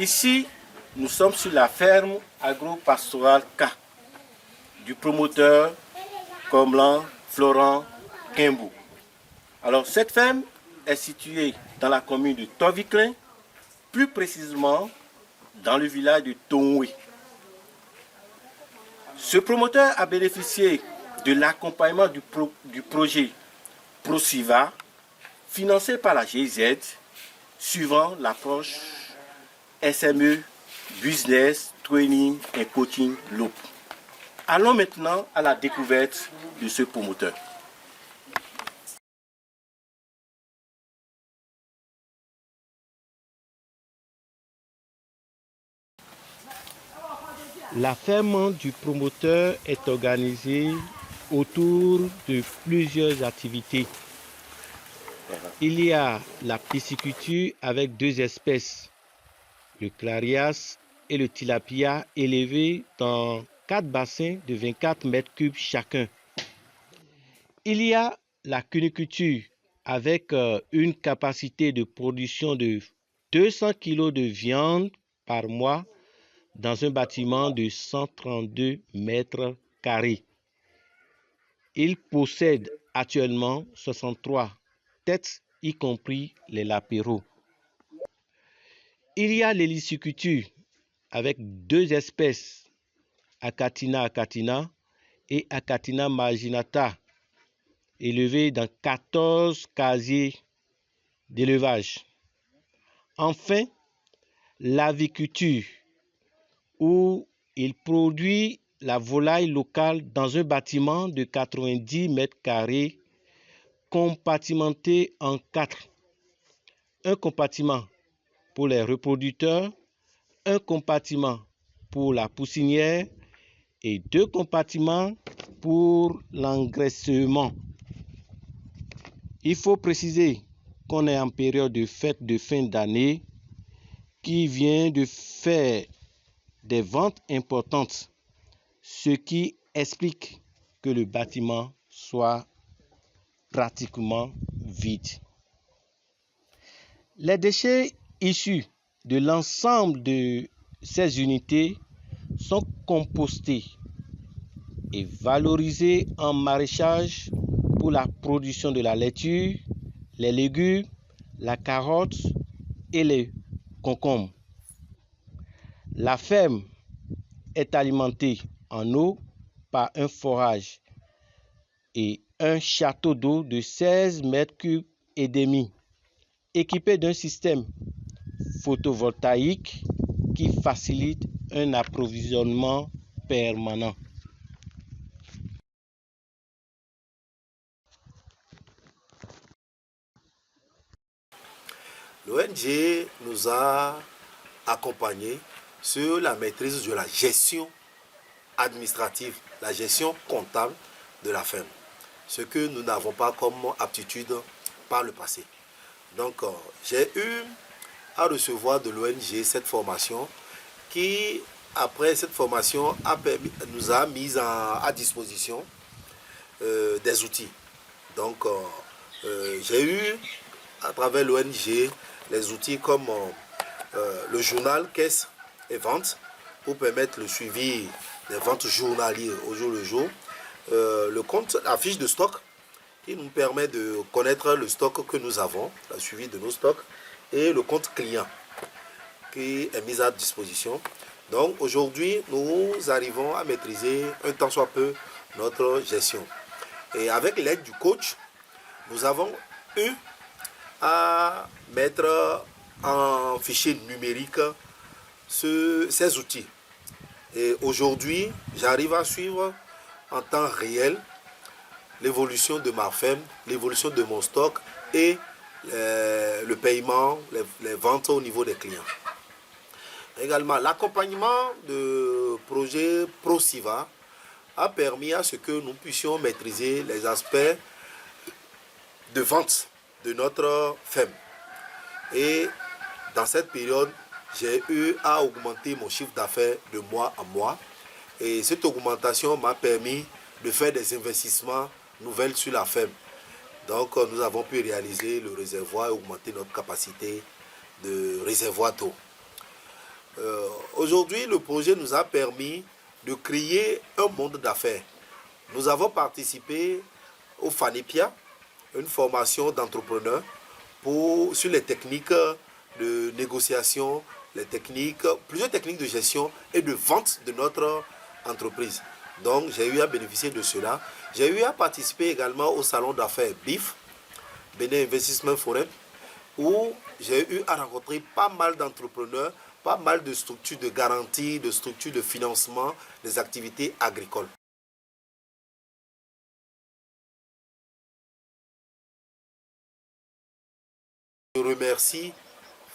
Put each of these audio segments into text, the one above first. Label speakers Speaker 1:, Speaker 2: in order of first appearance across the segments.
Speaker 1: Ici, nous sommes sur la ferme agro-pastorale K du promoteur Komlan Florent Kimbou. Alors, cette ferme est située dans la commune de Toviklen, plus précisément dans le village de Tongwe. Ce promoteur a bénéficié de l'accompagnement du projet ProSiva, financé par la GIZ, suivant l'approche SME, Business, Training et Coaching Loop. Allons maintenant à la découverte de ce promoteur. La ferme du promoteur est organisée autour de plusieurs activités. Il y a la pisciculture avec 2 espèces, le clarias et le tilapia, élevés dans 4 bassins de 24 mètres cubes chacun. Il y a la cuniculture avec une capacité de production de 200 kg de viande par mois dans un bâtiment de 132 mètres carrés. Il possède actuellement 63 têtes, y compris les latéraux. Il y a l'héliciculture avec 2 espèces, Achatina achatina et Achatina marginata, élevées dans 14 casiers d'élevage. Enfin, l'aviculture, où il produit la volaille locale dans un bâtiment de 90 mètres carrés compartimenté en 4. Un compartiment pour les reproducteurs, un compartiment pour la poussinière et 2 compartiments pour l'engraissement. Il faut préciser qu'on est en période de fête de fin d'année qui vient de faire des ventes importantes, ce qui explique que le bâtiment soit pratiquement vide. Les déchets issus de l'ensemble de ces unités sont compostés et valorisés en maraîchage pour la production de la laitue, les légumes, la carotte et les concombres. La ferme est alimentée en eau par un forage et un château d'eau de 16 mètres cubes et demi, équipé d'un système photovoltaïque qui facilite un approvisionnement permanent.
Speaker 2: L'ONG nous a accompagnés sur la maîtrise de la gestion administrative, la gestion comptable de la ferme, ce que nous n'avons pas comme aptitude par le passé. Donc j'ai eu à recevoir de l'ONG cette formation qui, après cette formation, nous a mis à disposition des outils. Donc j'ai eu à travers l'ONG les outils comme le journal caisse et vente pour permettre le suivi des ventes journalières au jour le jour, le compte, la fiche de stock qui nous permet de connaître le stock que nous avons, le suivi de nos stocks, et le compte client qui est mis à disposition. Donc aujourd'hui, nous arrivons à maîtriser un tant soit peu notre gestion. Et avec l'aide du coach, nous avons eu à mettre en fichier numérique ces outils. Et aujourd'hui, j'arrive à suivre en temps réel l'évolution de ma ferme, l'évolution de mon stock et le paiement, les ventes au niveau des clients. Également, l'accompagnement de projet ProSiva a permis à ce que nous puissions maîtriser les aspects de vente de notre ferme. Et dans cette période, j'ai eu à augmenter mon chiffre d'affaires de mois en mois. Et cette augmentation m'a permis de faire des investissements nouvelles sur la ferme. Donc nous avons pu réaliser le réservoir et augmenter notre capacité de réservoir d'eau. Aujourd'hui, le projet nous a permis de créer un monde d'affaires. Nous avons participé au FANIPIA, une formation d'entrepreneurs sur les techniques de négociation, plusieurs techniques de gestion et de vente de notre entreprise. Donc, j'ai eu à bénéficier de cela. J'ai eu à participer également au salon d'affaires BIF, Benin Investment Forum, où j'ai eu à rencontrer pas mal d'entrepreneurs, pas mal de structures de garantie, de structures de financement des activités agricoles. Je remercie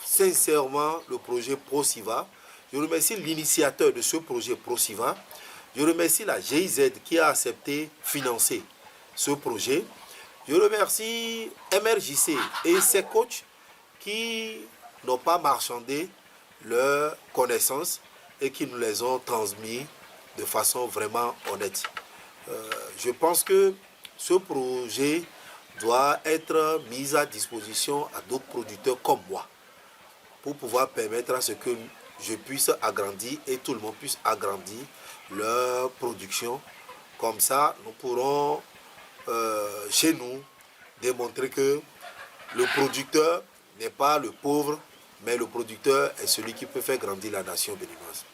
Speaker 2: sincèrement le projet ProSiva. Je remercie l'initiateur de ce projet ProSiva. Je remercie la GIZ qui a accepté de financer ce projet. Je remercie MRJC et ses coachs qui n'ont pas marchandé leurs connaissances et qui nous les ont transmis de façon vraiment honnête. Je pense que ce projet doit être mis à disposition à d'autres producteurs comme moi pour pouvoir permettre à ce que je puisse agrandir et tout le monde puisse agrandir leur production. Comme ça, nous pourrons chez nous démontrer que le producteur n'est pas le pauvre, mais le producteur est celui qui peut faire grandir la nation béninoise.